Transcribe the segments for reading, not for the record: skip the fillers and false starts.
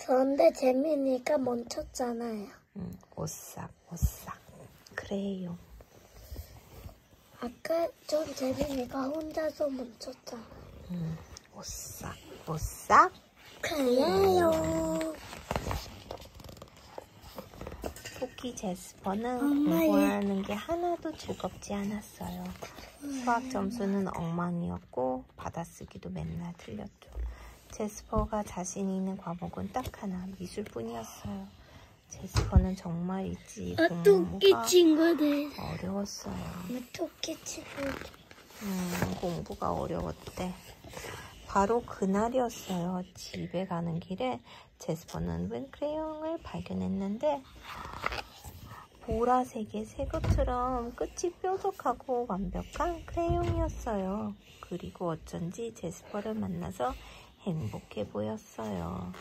그런데 재민이가 멈췄잖아요. 오싹. 크레용. 아까 전 재민이가 혼자서 멈췄잖아. 오싹. 그래요. 토끼 제스퍼는 공부하는 게 하나도 즐겁지 않았어요. 수학 점수는 엉망이었고 받아쓰기도 맨날 틀렸죠. 제스퍼가 자신 있는 과목은 딱 하나, 미술뿐이었어요. 제스퍼는 정말 있지 토끼 공부가 친구들. 어려웠어요. 토끼 친구들. 공부가 어려웠대. 바로 그날이었어요. 집에 가는 길에 제스퍼는 웬 크레용을 발견했는데 보라색의 새 것처럼 끝이 뾰족하고 완벽한 크레용이었어요. 그리고 어쩐지 제스퍼를 만나서 행복해 보였어요.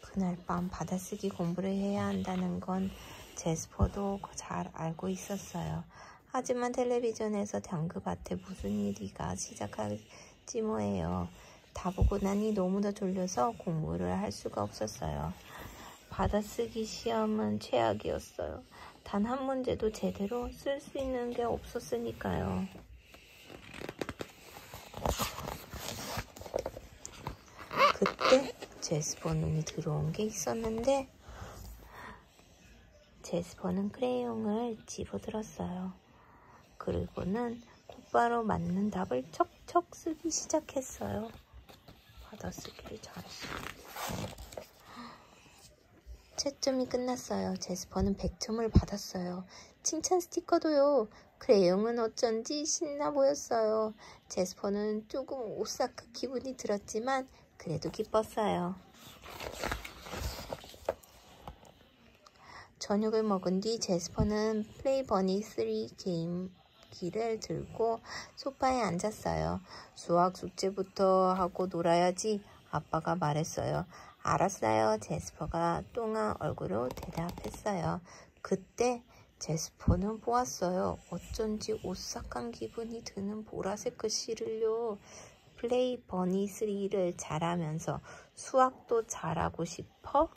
그날 밤 받아쓰기 공부를 해야 한다는 건 제스퍼도 잘 알고 있었어요. 하지만 텔레비전에서 당근밭에 무슨 일이가 시작할지 뭐예요. 다 보고 나니 너무나 졸려서 공부를 할 수가 없었어요. 받아쓰기 시험은 최악이었어요. 단 한 문제도 제대로 쓸 수 있는 게 없었으니까요. 그때 제스퍼 눈이 들어온 게 있었는데 제스퍼는 크레용을 집어들었어요. 그리고는 곧바로 맞는 답을 척척 쓰기 시작했어요. 받아쓰기를 잘했어요. 채점이 끝났어요. 제스퍼는 100점을 받았어요. 칭찬 스티커도요. 크레용은 어쩐지 신나 보였어요. 제스퍼는 조금 오싹한 기분이 들었지만 그래도 기뻤어요. 저녁을 먹은 뒤 제스퍼는 플레이 버니 3 게임기를 들고 소파에 앉았어요. 수학 숙제부터 하고 놀아야지 아빠가 말했어요. 알았어요. 제스퍼가 뚱한 얼굴로 대답했어요. 그때 제스퍼는 보았어요. 어쩐지 오싹한 기분이 드는 보라색 글씨를요. 플레이 버니 3를 잘하면서 수학도 잘하고 싶어?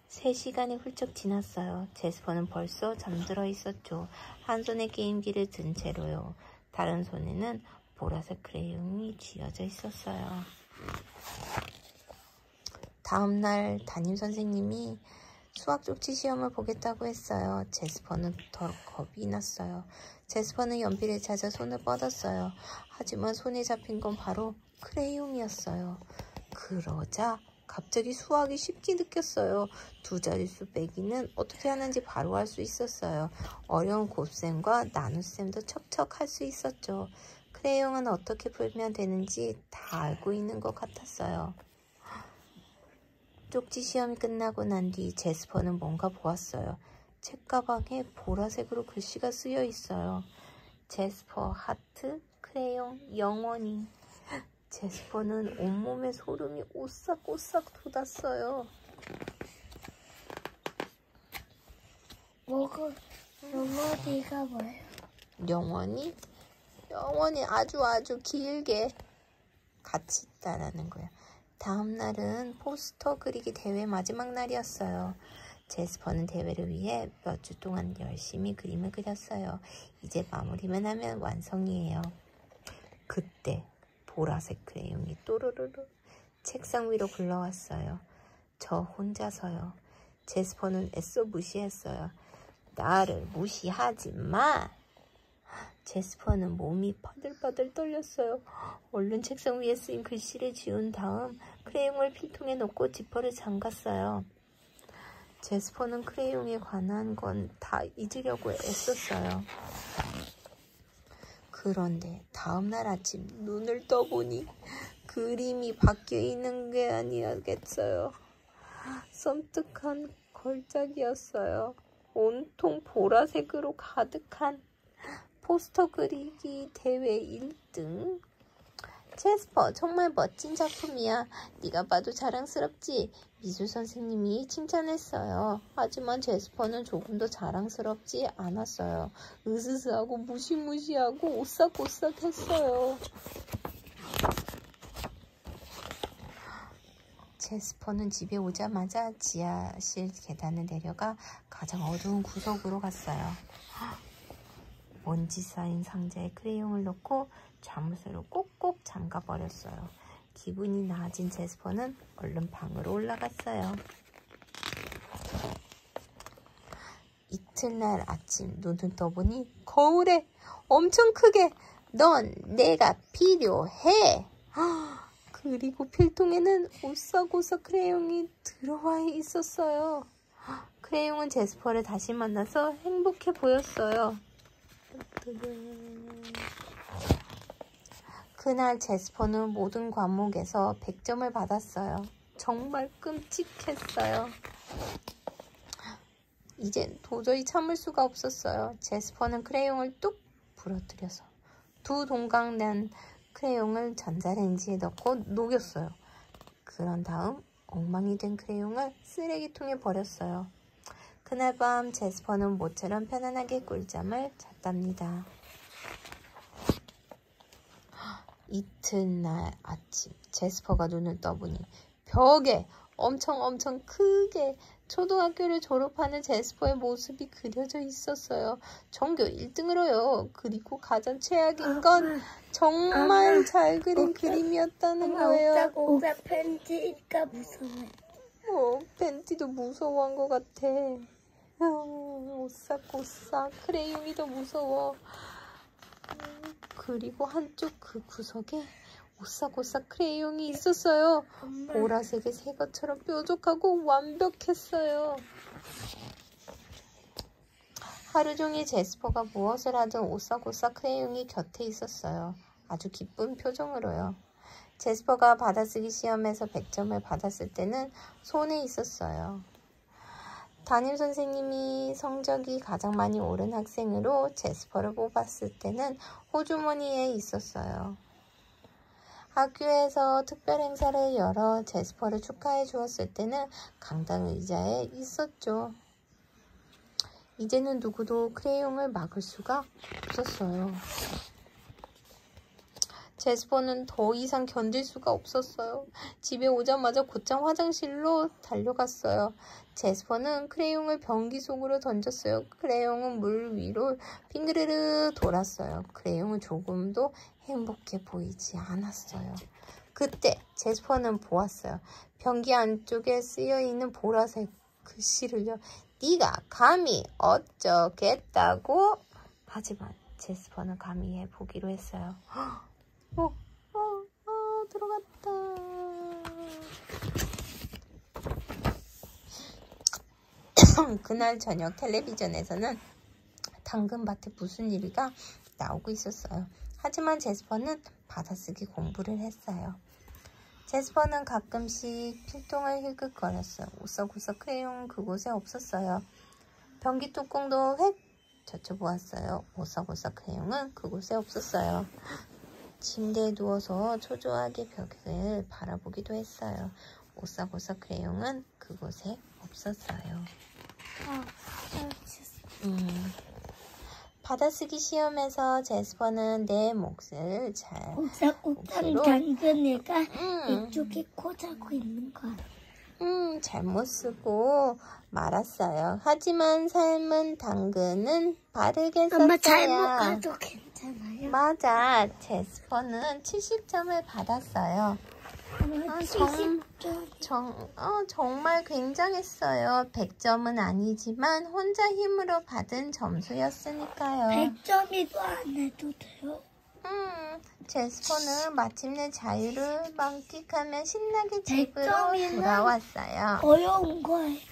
3시간이 훌쩍 지났어요. 제스퍼는 벌써 잠들어 있었죠. 한 손에 게임기를 든 채로요. 다른 손에는 보라색 크레용이 쥐어져 있었어요. 다음날 담임선생님이 수학 쪽지 시험을 보겠다고 했어요. 제스퍼는 더 겁이 났어요. 제스퍼는 연필을 찾아 손을 뻗었어요. 하지만 손에 잡힌 건 바로 크레용이었어요. 그러자 갑자기 수학이 쉽게 느꼈어요. 두 자릿수 빼기는 어떻게 하는지 바로 할 수 있었어요. 어려운 곱셈과 나눗셈도 척척 할 수 있었죠. 크레용은 어떻게 풀면 되는지 다 알고 있는 것 같았어요. 쪽지 시험이 끝나고 난 뒤 제스퍼는 뭔가 보았어요. 책가방에 보라색으로 글씨가 쓰여 있어요. 제스퍼, 하트, 크레용, 영원히. 제스퍼는 온몸에 소름이 오싹오싹 돋았어요. 영원히가 뭐예요? 영원히? 영원히 아주 길게 같이 있다라는 거예요. 다음 날은 포스터 그리기 대회 마지막 날이었어요. 제스퍼는 대회를 위해 몇 주 동안 열심히 그림을 그렸어요. 이제 마무리만 하면 완성이에요. 그때 보라색 크레용이 또르르르 책상 위로 굴러왔어요. 저 혼자서요. 제스퍼는 애써 무시했어요. 나를 무시하지 마. 제스퍼는 몸이 버들버들 떨렸어요. 얼른 책상 위에 쓰인 글씨를 지운 다음 크레용을 필통에 넣고 지퍼를 잠갔어요. 제스퍼는 크레용에 관한 건 다 잊으려고 애썼어요. 그런데 다음날 아침 눈을 떠보니 그림이 바뀌어 있는 게 아니겠어요. 섬뜩한 걸작이었어요. 온통 보라색으로 가득한 포스터 그리기 대회 1등. 제스퍼, 정말 멋진 작품이야. 네가 봐도 자랑스럽지? 미술 선생님이 칭찬했어요. 하지만 제스퍼는 조금 더 자랑스럽지 않았어요. 으스스하고 무시무시하고 오싹오싹했어요. 제스퍼는 집에 오자마자 지하실 계단을 내려가 가장 어두운 구석으로 갔어요. 먼지 쌓인 상자에 크레용을 넣고 자물쇠로 꼭꼭 잠가버렸어요. 기분이 나아진 제스퍼는 얼른 방으로 올라갔어요. 이튿날 아침 눈을 떠보니 거울에 엄청 크게 넌 내가 필요해. 그리고 필통에는 오싹오싹 크레용이 들어와 있었어요. 크레용은 제스퍼를 다시 만나서 행복해 보였어요. 그날 제스퍼는 모든 과목에서 100점을 받았어요. 정말 끔찍했어요. 이젠 도저히 참을 수가 없었어요. 제스퍼는 크레용을 뚝 부러뜨려서 두 동강 난 크레용을 전자레인지에 넣고 녹였어요. 그런 다음 엉망이 된 크레용을 쓰레기통에 버렸어요. 그날 밤 제스퍼는 모처럼 편안하게 꿀잠을 잤답니다. 이튿날 아침 제스퍼가 눈을 떠보니 벽에 엄청 크게 초등학교를 졸업하는 제스퍼의 모습이 그려져 있었어요. 전교 1등으로요. 그리고 가장 최악인 건 정말 잘 그린 그림이었다는 거예요. 오싹 팬티가 무서워. 팬티도 무서워한 것 같아. 오싹오싹 크레용이 더 무서워. 그리고 한쪽 그 구석에 오싹오싹 크레용이 있었어요. 보라색의 새 것처럼 뾰족하고 완벽했어요. 하루 종일 제스퍼가 무엇을 하든 오싹오싹 크레용이 곁에 있었어요. 아주 기쁜 표정으로요. 제스퍼가 받아쓰기 시험에서 100점을 받았을 때는 손에 있었어요. 담임선생님이 성적이 가장 많이 오른 학생으로 제스퍼를 뽑았을 때는 호주머니에 있었어요. 학교에서 특별 행사를 열어 제스퍼를 축하해 주었을 때는 강당 의자에 있었죠. 이제는 누구도 크레용을 막을 수가 없었어요. 제스퍼는 더 이상 견딜 수가 없었어요. 집에 오자마자 곧장 화장실로 달려갔어요. 제스퍼는 크레용을 변기 속으로 던졌어요. 크레용은 물 위로 빙그르르 돌았어요. 크레용은 조금도 행복해 보이지 않았어요. 그때 제스퍼는 보았어요. 변기 안쪽에 쓰여있는 보라색 글씨를요. 네가 감히 어쩌겠다고? 하지만 제스퍼는 감히 해보기로 했어요. 들어갔다. 그날 저녁 텔레비전에서는 당근밭에 무슨 일이가 나오고 있었어요. 하지만 제스퍼는 받아쓰기 공부를 했어요. 제스퍼는 가끔씩 필통을 힐끗거렸어요. 오싹오싹 크레용은 그곳에 없었어요. 변기 뚜껑도 획 젖혀보았어요. 오싹오싹 크레용은 그곳에 없었어요. 침대에 누워서 초조하게 벽을 바라보기도 했어요. 오싹오싹 크레용은 그곳에 없었어요. 받아쓰기 시험에서 제스퍼는 내 몫을 잘 오싹오싹 당근이가 이쪽에 꽂아고 있는 거야. 잘못 쓰고 말았어요. 하지만 삶은 당근은 바르게 썼어요. 엄마 잘못 가도 괜찮아요? 맞아. 제스퍼는 70점을 받았어요. 70점. 정말 굉장했어요. 100점은 아니지만 혼자 힘으로 받은 점수였으니까요. 100점이도 안 해도 돼요? 제스퍼는 마침내 자유를 만끽하며 신나게 집으로 100점이면 돌아왔어요. 어려운 거 해야지.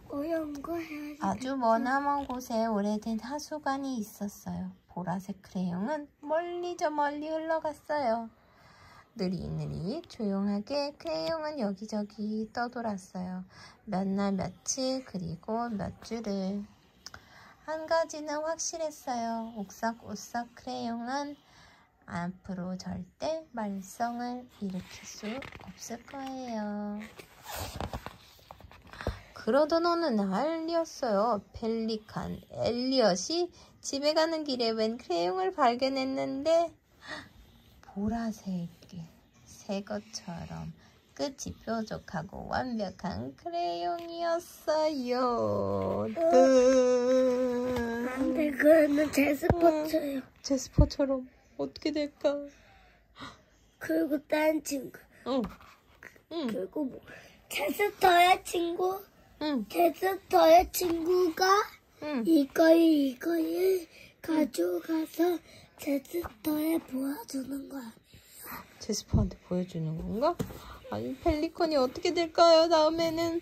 어려운 거 해야지. 아주 머나먼 곳에 오래된 하수관이 있었어요. 보라색 크레용은 멀리 저 멀리 흘러갔어요. 느릿느릿 조용하게 크레용은 여기저기 떠돌았어요. 몇 날 며칠 그리고 몇 주를. 한 가지는 확실했어요. 오싹오싹 크레용은 앞으로 절대 말썽을 일으킬 수 없을 거예요. 그러던 어느 날이었어요. 펠리칸 엘리엇이 집에 가는 길에 웬 크레용을 발견했는데 보라색에 새 것처럼 끝이 뾰족하고 완벽한 크레용이었어요. 안돼, 그거는 제스퍼쳐요. 제스퍼처럼 어떻게 될까? 그리고 다른 친구. 응. 그리고 뭐 제스터의 친구. 응. 제스터의 친구가 응. 이거를 가져가서 제스터에 보여주는 거야. 제스퍼한테 보여주는 건가? 아니 펠리컨이 어떻게 될까요? 다음에는